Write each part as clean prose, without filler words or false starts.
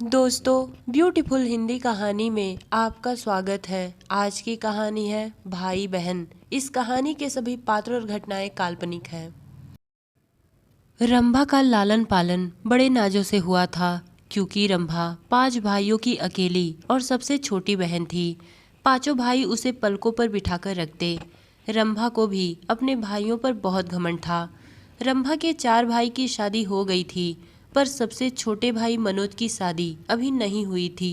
दोस्तों, ब्यूटीफुल हिंदी कहानी में आपका स्वागत है। आज की कहानी है भाई बहन। इस कहानी के सभी पात्र और घटनाएं काल्पनिक हैं। रंभा का लालन पालन बड़े नाजों से हुआ था, क्योंकि रंभा 5 भाइयों की अकेली और सबसे छोटी बहन थी। पांचों भाई उसे पलकों पर बिठाकर रखते। रंभा को भी अपने भाइयों पर बहुत घमंड था। रंभा के 4 भाई की शादी हो गई थी, पर सबसे छोटे भाई मनोज की शादी अभी नहीं हुई थी।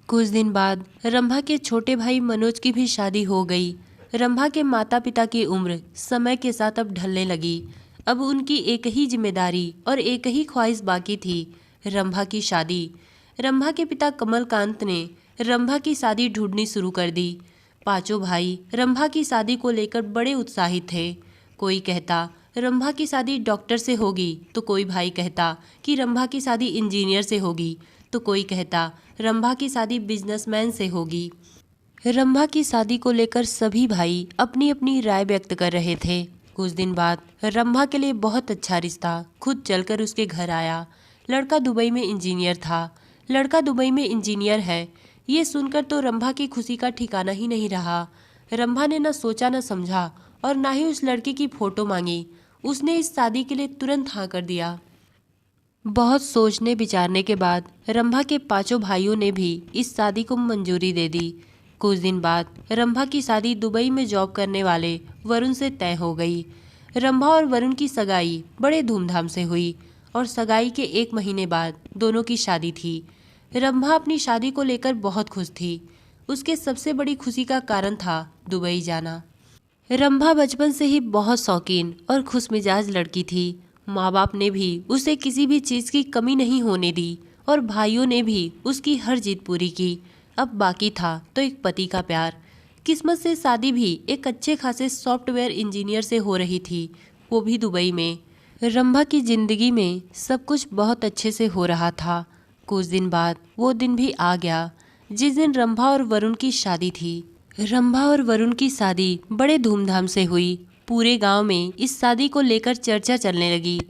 कुछ दिन बाद रंभा के छोटे भाई मनोज की भी शादी हो गई। रंभा के माता पिता की उम्र समय के साथ अब ढलने लगी। अब उनकी एक ही जिम्मेदारी और एक ही ख्वाहिश बाकी थी, रंभा की शादी। रंभा के पिता कमलकांत ने रंभा की शादी ढूंढनी शुरू कर दी। पांचों भाई रंभा की शादी को लेकर बड़े उत्साहित थे। कोई कहता रंभा की शादी डॉक्टर से होगी, तो कोई भाई कहता कि रंभा की शादी इंजीनियर से होगी, तो कोई कहता रंभा की शादी बिजनेसमैन से होगी। रंभा की शादी को लेकर सभी भाई अपनी अपनी राय व्यक्त कर रहे थे। कुछ दिन बाद रंभा के लिए बहुत अच्छा रिश्ता खुद चलकर उसके घर आया। लड़का दुबई में इंजीनियर था। लड़का दुबई में इंजीनियर है, ये सुनकर तो रंभा की खुशी का ठिकाना ही नहीं रहा। रंभा ने न सोचा न समझा और ना ही उस लड़के की फोटो मांगी। उसने इस शादी के लिए तुरंत हाँ कर दिया। बहुत सोचने विचारने के बाद रंभा के पांचों भाइयों ने भी इस शादी को मंजूरी दे दी। कुछ दिन बाद रंभा की शादी दुबई में जॉब करने वाले वरुण से तय हो गई। रंभा और वरुण की सगाई बड़े धूमधाम से हुई और सगाई के 1 महीने बाद दोनों की शादी थी। रंभा अपनी शादी को लेकर बहुत खुश थी। उसके सबसे बड़ी खुशी का कारण था दुबई जाना। रंभा बचपन से ही बहुत शौकीन और खुशमिजाज लड़की थी। माँ बाप ने भी उसे किसी भी चीज़ की कमी नहीं होने दी और भाइयों ने भी उसकी हर जिद पूरी की। अब बाकी था तो एक पति का प्यार। किस्मत से शादी भी एक अच्छे खासे सॉफ्टवेयर इंजीनियर से हो रही थी, वो भी दुबई में। रंभा की जिंदगी में सब कुछ बहुत अच्छे से हो रहा था। कुछ दिन बाद वो दिन भी आ गया जिस दिन रंभा और वरुण की शादी थी। रंभा और वरुण की शादी बड़े धूमधाम से हुई। पूरे गांव में इस शादी को लेकर चर्चा चलने लगी।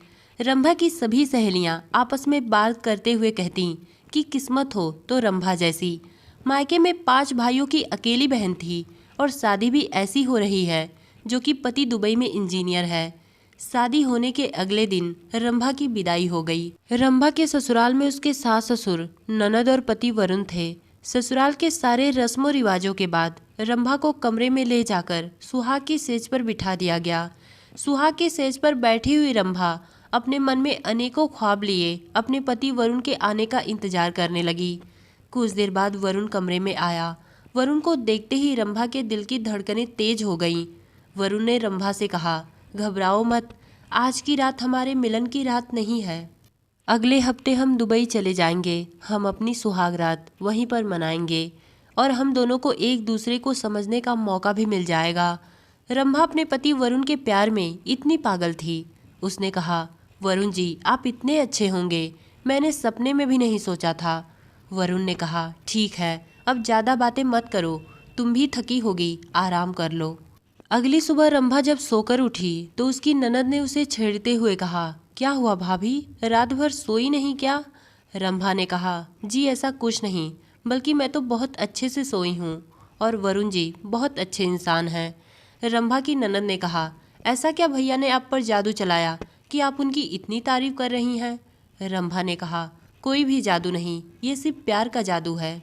रंभा की सभी सहेलियां आपस में बात करते हुए कहती कि किस्मत हो तो रंभा जैसी। मायके में 5 भाइयों की अकेली बहन थी और शादी भी ऐसी हो रही है जो कि पति दुबई में इंजीनियर है। शादी होने के अगले दिन रंभा की विदाई हो गई। रंभा के ससुराल में उसके सास ससुर, ननद और पति वरुण थे। ससुराल के सारे रस्मों रिवाजों के बाद रंभा को कमरे में ले जाकर सुहाग की सेज पर बिठा दिया गया। सुहाग की सेज पर बैठी हुई रंभा अपने मन में अनेकों ख्वाब लिए अपने पति वरुण के आने का इंतजार करने लगी। कुछ देर बाद वरुण कमरे में आया। वरुण को देखते ही रंभा के दिल की धड़कनें तेज हो गईं। वरुण ने रंभा से कहा, घबराओ मत, आज की रात हमारे मिलन की रात नहीं है। अगले हफ्ते हम दुबई चले जाएंगे। हम अपनी सुहाग रात वहीं पर मनाएंगे और हम दोनों को एक दूसरे को समझने का मौका भी मिल जाएगा। रंभा अपने पति वरुण के प्यार में इतनी पागल थी। उसने कहा, वरुण जी आप इतने अच्छे होंगे, मैंने सपने में भी नहीं सोचा था। वरुण ने कहा, ठीक है, अब ज़्यादा बातें मत करो, तुम भी थकी होगी, आराम कर लो। अगली सुबह रंभा जब सोकर उठी तो उसकी ननद ने उसे छेड़ते हुए कहा, क्या हुआ भाभी, रात भर सोई नहीं क्या? रंभा ने कहा, जी ऐसा कुछ नहीं, बल्कि मैं तो बहुत अच्छे से सोई हूँ और वरुण जी बहुत अच्छे इंसान हैं। रंभा की ननद ने कहा, ऐसा क्या भैया ने आप पर जादू चलाया कि आप उनकी इतनी तारीफ कर रही हैं? रंभा ने कहा, कोई भी जादू नहीं, ये सिर्फ प्यार का जादू है।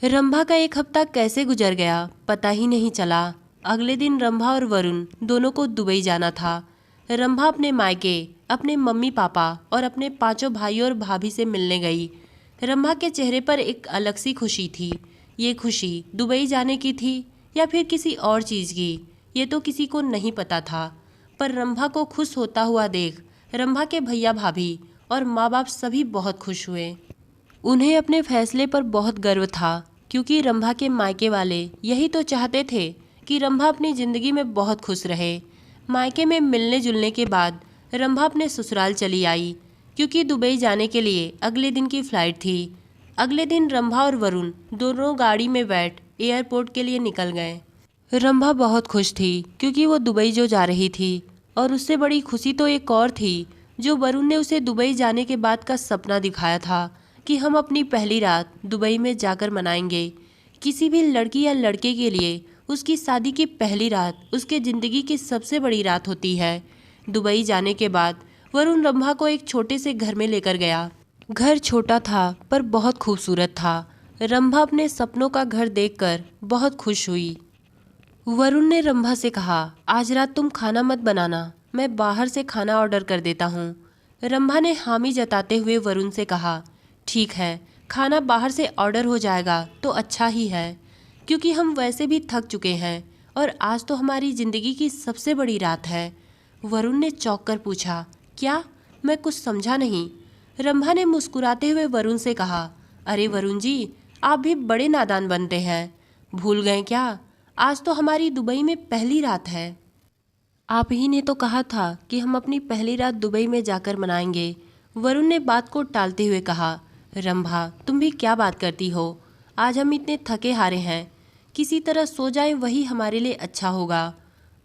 रंभा का 1 हफ्ता कैसे गुजर गया पता ही नहीं चला। अगले दिन रंभा और वरुण दोनों को दुबई जाना था। रंभा अपने मायके, अपने मम्मी पापा और अपने 5 भाइयों और भाभी से मिलने गई। रंभा के चेहरे पर एक अलग सी खुशी थी। ये खुशी दुबई जाने की थी या फिर किसी और चीज़ की, ये तो किसी को नहीं पता था। पर रंभा को खुश होता हुआ देख रंभा के भैया भाभी और माँ बाप सभी बहुत खुश हुए। उन्हें अपने फैसले पर बहुत गर्व था, क्योंकि रंभा के मायके वाले यही तो चाहते थे कि रंभा अपनी ज़िंदगी में बहुत खुश रहे। मायके में मिलने जुलने के बाद रंभा अपने ससुराल चली आई, क्योंकि दुबई जाने के लिए अगले दिन की फ़्लाइट थी। अगले दिन रंभा और वरुण दोनों गाड़ी में बैठ एयरपोर्ट के लिए निकल गए। रंभा बहुत खुश थी क्योंकि वो दुबई जो जा रही थी, और उससे बड़ी खुशी तो एक और थी जो वरुण ने उसे दुबई जाने के बाद का सपना दिखाया था कि हम अपनी पहली रात दुबई में जाकर मनाएंगे। किसी भी लड़की या लड़के के लिए उसकी शादी की पहली रात उसके ज़िंदगी की सबसे बड़ी रात होती है। दुबई जाने के बाद वरुण रंभा को एक छोटे से घर में लेकर गया। घर छोटा था पर बहुत खूबसूरत था। रंभा अपने सपनों का घर देखकर बहुत खुश हुई। वरुण ने रंभा से कहा, आज रात तुम खाना मत बनाना, मैं बाहर से खाना ऑर्डर कर देता हूँ। रंभा ने हामी जताते हुए वरुण से कहा, ठीक है, खाना बाहर से ऑर्डर हो जाएगा तो अच्छा ही है, क्योंकि हम वैसे भी थक चुके हैं और आज तो हमारी ज़िंदगी की सबसे बड़ी रात है। वरुण ने चौंक कर पूछा, क्या? मैं कुछ समझा नहीं। रंभा ने मुस्कुराते हुए वरुण से कहा, अरे वरुण जी, आप भी बड़े नादान बनते हैं। भूल गए क्या? आज तो हमारी दुबई में पहली रात है। आप ही ने तो कहा था कि हम अपनी पहली रात दुबई में जाकर मनाएंगे। वरुण ने बात को टालते हुए कहा, रंभा तुम भी क्या बात करती हो? आज हम इतने थके हारे हैं, किसी तरह सो जाएं वही हमारे लिए अच्छा होगा।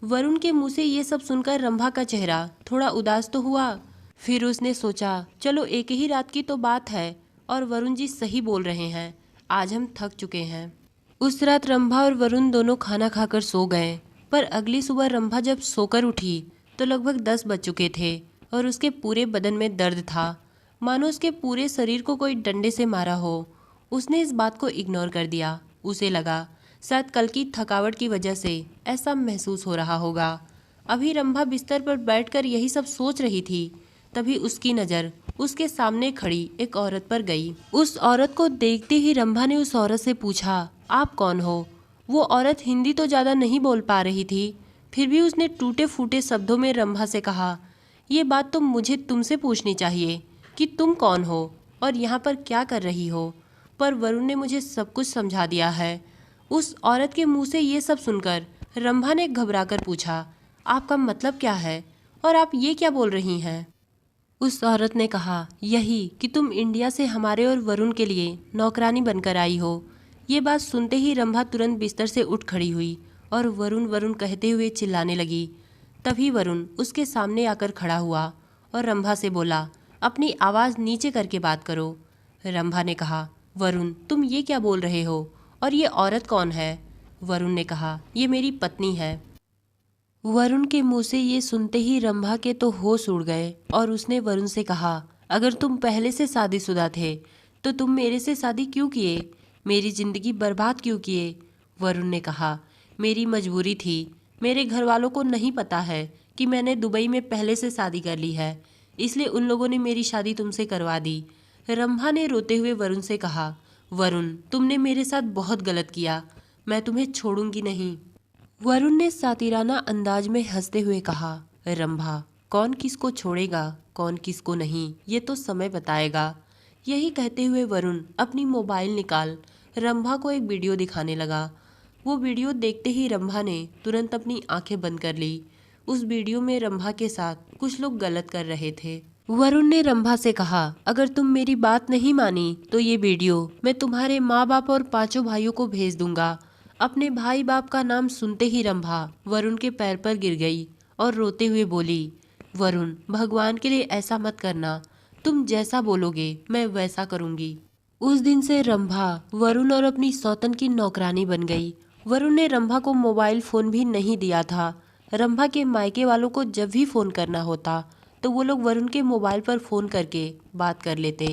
वरुण के मुंह से ये सब सुनकर रंभा का चेहरा थोड़ा उदास तो हुआ। फिर उसने सोचा, चलो एक ही रात की तो बात है और वरुण जी सही बोल रहे हैं, आज हम थक चुके हैं। उस रात रंभा और वरुण दोनों खाना खाकर सो गए, पर अगली सुबह रंभा जब सोकर उठी तो लगभग 10 बज चुके थे और उसके पूरे बदन में दर्द था, मानो उसके पूरे शरीर को कोई डंडे से मारा हो। उसने इस बात को इग्नोर कर दिया। उसे लगा शायद कल की थकावट की वजह से ऐसा महसूस हो रहा होगा। अभी रंभा बिस्तर पर बैठकर यही सब सोच रही थी, तभी उसकी नज़र उसके सामने खड़ी एक औरत पर गई। उस औरत को देखते ही रंभा ने उस औरत से पूछा, आप कौन हो? वो औरत हिंदी तो ज़्यादा नहीं बोल पा रही थी, फिर भी उसने टूटे फूटे शब्दों में रंभा से कहा, ये बात तो मुझे तुमसे पूछनी चाहिए कि तुम कौन हो और यहाँ पर क्या कर रही हो, पर वरुण ने मुझे सब कुछ समझा दिया है। उस औरत के मुंह से ये सब सुनकर रंभा ने घबराकर पूछा, आपका मतलब क्या है और आप ये क्या बोल रही हैं? उस औरत ने कहा, यही कि तुम इंडिया से हमारे और वरुण के लिए नौकरानी बनकर आई हो। ये बात सुनते ही रंभा तुरंत बिस्तर से उठ खड़ी हुई और वरुण वरुण कहते हुए चिल्लाने लगी। तभी वरुण उसके सामने आकर खड़ा हुआ और रंभा से बोला, अपनी आवाज़ नीचे करके बात करो। रंभा ने कहा, वरुण तुम ये क्या बोल रहे हो और ये औरत कौन है? वरुण ने कहा, ये मेरी पत्नी है। वरुण के मुंह से ये सुनते ही रंभा के तो होश उड़ गए और उसने वरुण से कहा, अगर तुम पहले से शादीशुदा थे तो तुम मेरे से शादी क्यों किए? मेरी ज़िंदगी बर्बाद क्यों किए? वरुण ने कहा, मेरी मजबूरी थी, मेरे घर वालों को नहीं पता है कि मैंने दुबई में पहले से शादी कर ली है, इसलिए उन लोगों ने मेरी शादी तुमसे करवा दी। रंभा ने रोते हुए वरुण से कहा, वरुण तुमने मेरे साथ बहुत गलत किया, मैं तुम्हें छोड़ूंगी नहीं। वरुण ने सातिराना अंदाज में हंसते हुए कहा, रंभा कौन किसको छोड़ेगा कौन किसको नहीं, ये तो समय बताएगा। यही कहते हुए वरुण अपनी मोबाइल निकाल रंभा को एक वीडियो दिखाने लगा। वो वीडियो देखते ही रंभा ने तुरंत अपनी आंखें बंद कर ली। उस वीडियो में रंभा के साथ कुछ लोग गलत कर रहे थे। वरुण ने रंभा से कहा, अगर तुम मेरी बात नहीं मानी तो ये वीडियो मैं तुम्हारे माँ बाप और पांचों भाइयों को भेज दूंगा। अपने भाई बाप का नाम सुनते ही रंभा वरुण के पैर पर गिर गई और रोते हुए बोली, वरुण भगवान के लिए ऐसा मत करना, तुम जैसा बोलोगे मैं वैसा करूंगी। उस दिन से रंभा वरुण और अपनी सौतन की नौकरानी बन गई। वरुण ने रंभा को मोबाइल फ़ोन भी नहीं दिया था। रंभा के मायके वालों को जब भी फ़ोन करना होता तो वो लोग वरुण के मोबाइल पर फ़ोन करके बात कर लेते।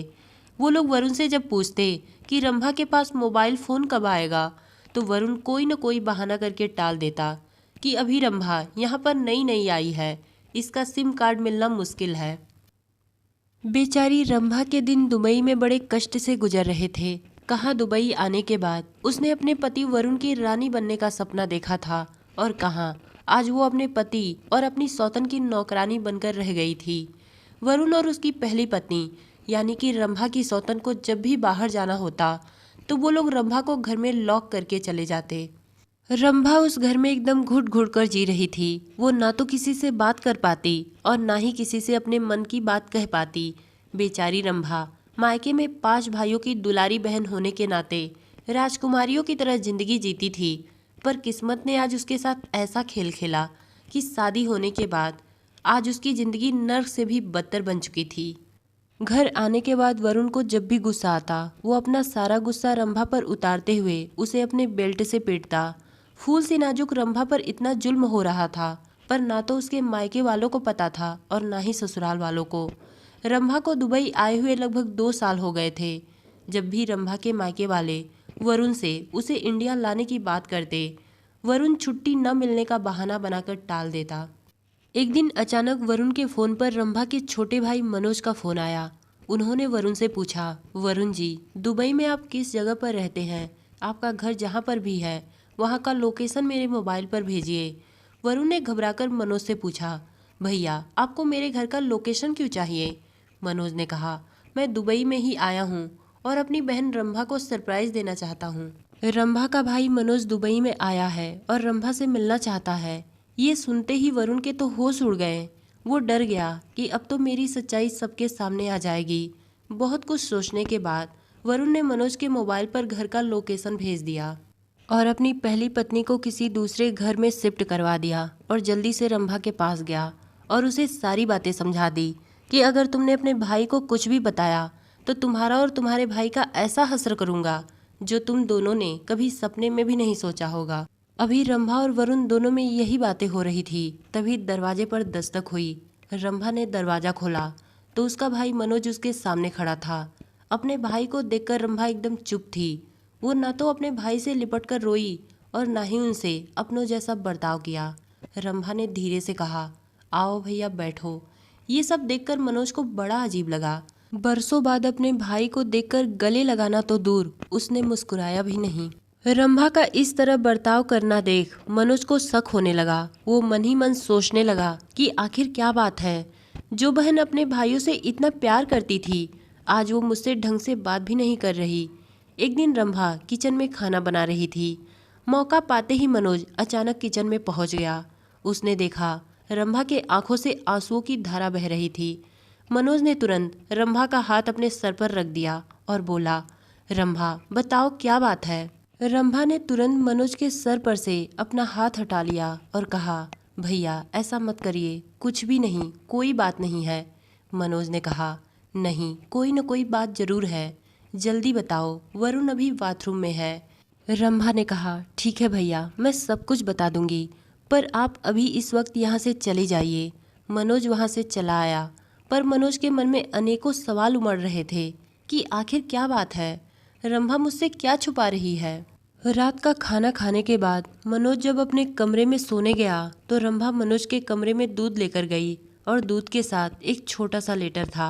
वो लोग वरुण से जब पूछते कि रंभा के पास मोबाइल फ़ोन कब आएगा तो वरुण कोई न कोई बहाना करके टाल देता कि अभी रंभा यहाँ पर नई नई आई है, इसका सिम कार्ड मिलना मुश्किल है। बेचारी रंभा के दिन दुबई में बड़े कष्ट से गुजर रहे थे। कहाँ दुबई आने के बाद उसने अपने पति वरुण की रानी बनने का सपना देखा था और कहाँ आज वो अपने पति और अपनी सौतन की नौकरानी बनकर रह गई थी। वरुण और उसकी पहली पत्नी यानी कि रंभा की सौतन को जब भी बाहर जाना होता तो वो लोग रंभा को घर में लॉक करके चले जाते। रंभा उस घर में एकदम घुट घुट कर जी रही थी। वो ना तो किसी से बात कर पाती और ना ही किसी से अपने मन की बात कह पाती। बेचारी रंभा मायके में 5 भाइयों की दुलारी बहन होने के नाते राजकुमारियों की तरह जिंदगी जीती थी, पर किस्मत ने आज उसके साथ ऐसा खेल खेला कि शादी होने के बाद आज उसकी जिंदगी नर्क से भी बदतर बन चुकी थी। घर आने के बाद वरुण को जब भी गुस्सा आता वो अपना सारा गुस्सा रंभा पर उतारते हुए उसे अपने बेल्ट से पीटता। फूल सी नाजुक रंभा पर इतना जुल्म हो रहा था, पर ना तो उसके मायके वालों को पता था और ना ही ससुराल वालों को। रंभा को दुबई आए हुए लगभग 2 साल हो गए थे। जब भी रंभा के मायके वाले वरुण से उसे इंडिया लाने की बात करते, वरुण छुट्टी न मिलने का बहाना बनाकर टाल देता। एक दिन अचानक वरुण के फोन पर रंभा के छोटे भाई मनोज का फोन आया। उन्होंने वरुण से पूछा, वरुण जी, दुबई में आप किस जगह पर रहते हैं? आपका घर जहाँ पर भी है वहाँ का लोकेशन मेरे मोबाइल पर भेजिए। वरुण ने घबराकर मनोज से पूछा, भैया आपको मेरे घर का लोकेशन क्यों चाहिए? मनोज ने कहा, मैं दुबई में ही आया हूँ और अपनी बहन रंभा को सरप्राइज देना चाहता हूँ। रंभा का भाई मनोज दुबई में आया है और रंभा से मिलना चाहता है। ये सुनते ही वरुण के तो होश उड़ गए। वो डर गया कि अब तो मेरी सच्चाई सबके सामने आ जाएगी। बहुत कुछ सोचने के बाद वरुण ने मनोज के मोबाइल पर घर का लोकेशन भेज दिया और अपनी पहली पत्नी को किसी दूसरे घर में शिफ्ट करवा दिया और जल्दी से रंभा के पास गया और उसे सारी बातें समझा दी कि अगर तुमने अपने भाई को कुछ भी बताया तो तुम्हारा और तुम्हारे भाई का ऐसा हश्र करूंगा जो तुम दोनों ने कभी सपने में भी नहीं सोचा होगा। अभी रंभा और वरुण दोनों में यही बातें हो रही थी, तभी दरवाजे पर दस्तक हुई। रंभा ने दरवाजा खोला तो उसका भाई मनोज उसके सामने खड़ा था। अपने भाई को देखकर रंभा एकदम चुप थी। वो ना तो अपने भाई से लिपट कर रोई और ना ही उनसे अपनों जैसा बर्ताव किया। रंभा ने धीरे से कहा, आओ भैया बैठो। ये सब देखकर मनोज को बड़ा अजीब लगा। बरसों बाद अपने भाई को देखकर गले लगाना तो दूर, उसने मुस्कुराया भी नहीं। रंभा का इस तरह बर्ताव करना देख मनोज को शक होने लगा। वो मन ही मन सोचने लगा कि आखिर क्या बात है, जो बहन अपने भाइयों से इतना प्यार करती थी आज वो मुझसे ढंग से बात भी नहीं कर रही। एक दिन रंभा किचन में खाना बना रही थी। मौका पाते ही मनोज अचानक किचन में पहुंच गया। उसने देखा रंभा के आंखों से आंसुओं की धारा बह रही थी। मनोज ने तुरंत रंभा का हाथ अपने सर पर रख दिया और बोला, रंभा बताओ क्या बात है? रंभा ने तुरंत मनोज के सर पर से अपना हाथ हटा लिया और कहा, भैया ऐसा मत करिए, कुछ भी नहीं, कोई बात नहीं है। मनोज ने कहा, नहीं, कोई न कोई बात जरूर है, जल्दी बताओ, वरुण अभी बाथरूम में है। रंभा ने कहा, ठीक है भैया, मैं सब कुछ बता दूंगी, पर आप अभी इस वक्त यहाँ से चले जाइए। मनोज वहाँ से चला आया, पर मनोज के मन में अनेकों सवाल उमड़ रहे थे कि आखिर क्या बात है, रंभा मुझसे क्या छुपा रही है। रात का खाना खाने के बाद मनोज जब अपने कमरे में सोने गया तो रंभा मनोज के कमरे में दूध लेकर गई और दूध के साथ एक छोटा सा लेटर था।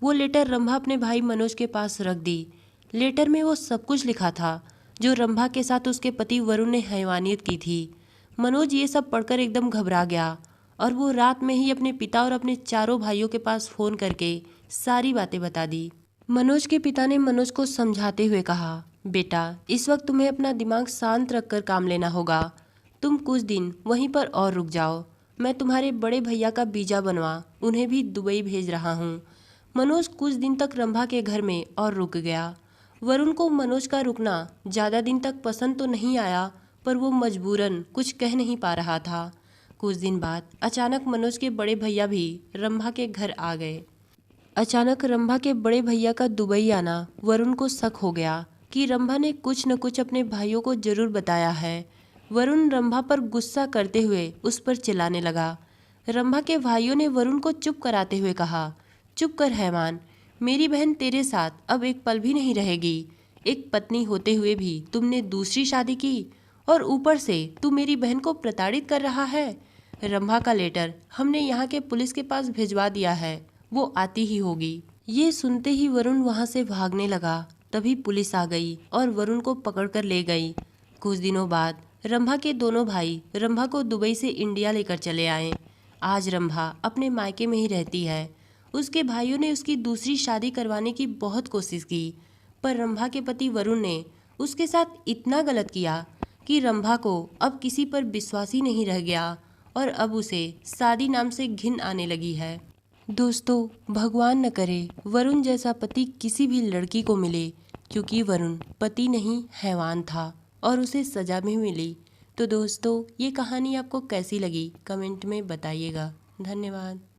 वो लेटर रंभा अपने भाई मनोज के पास रख दी। लेटर में वो सब कुछ लिखा था जो रंभा के साथ उसके पति वरुण ने हैवानियत की थी। मनोज ये सब पढ़कर एकदम घबरा गया और वो रात में ही अपने पिता और अपने चारों भाइयों के पास फ़ोन करके सारी बातें बता दी। मनोज के पिता ने मनोज को समझाते हुए कहा, बेटा इस वक्त तुम्हें अपना दिमाग शांत रखकर काम लेना होगा। तुम कुछ दिन वहीं पर और रुक जाओ। मैं तुम्हारे बड़े भैया का वीजा बनवा उन्हें भी दुबई भेज रहा हूँ। मनोज कुछ दिन तक रंभा के घर में और रुक गया। वरुण को मनोज का रुकना ज़्यादा दिन तक पसंद तो नहीं आया, पर वो मजबूरन कुछ कह नहीं पा रहा था। कुछ दिन बाद अचानक मनोज के बड़े भैया भी रंभा के घर आ गए। अचानक रंभा के बड़े भैया का दुबई आना वरुण को शक हो गया कि रंभा ने कुछ न कुछ अपने भाइयों को जरूर बताया है। वरुण रंभा पर गुस्सा करते हुए उस पर चिल्लाने लगा। रंभा के भाइयों ने वरुण को चुप कराते हुए कहा, चुप कर हैवान, मेरी बहन तेरे साथ अब एक पल भी नहीं रहेगी। एक पत्नी होते हुए भी तुमने दूसरी शादी की और ऊपर से तू मेरी बहन को प्रताड़ित कर रहा है। रंभा का लेटर हमने यहाँ के पुलिस के पास भिजवा दिया है, वो आती ही होगी। ये सुनते ही वरुण वहाँ से भागने लगा। तभी पुलिस आ गई और वरुण को पकड़कर ले गई। कुछ दिनों बाद रंभा के दोनों भाई रंभा को दुबई से इंडिया लेकर चले आए। आज रंभा अपने मायके में ही रहती है। उसके भाइयों ने उसकी दूसरी शादी करवाने की बहुत कोशिश की, पर रंभा के पति वरुण ने उसके साथ इतना गलत किया कि रंभा को अब किसी पर विश्वास ही नहीं रह गया और अब उसे शादी नाम से घिन आने लगी है। दोस्तों, भगवान न करे वरुण जैसा पति किसी भी लड़की को मिले, क्योंकि वरुण पति नहीं हैवान था और उसे सजा भी मिली। तो दोस्तों, ये कहानी आपको कैसी लगी कमेंट में बताइएगा। धन्यवाद।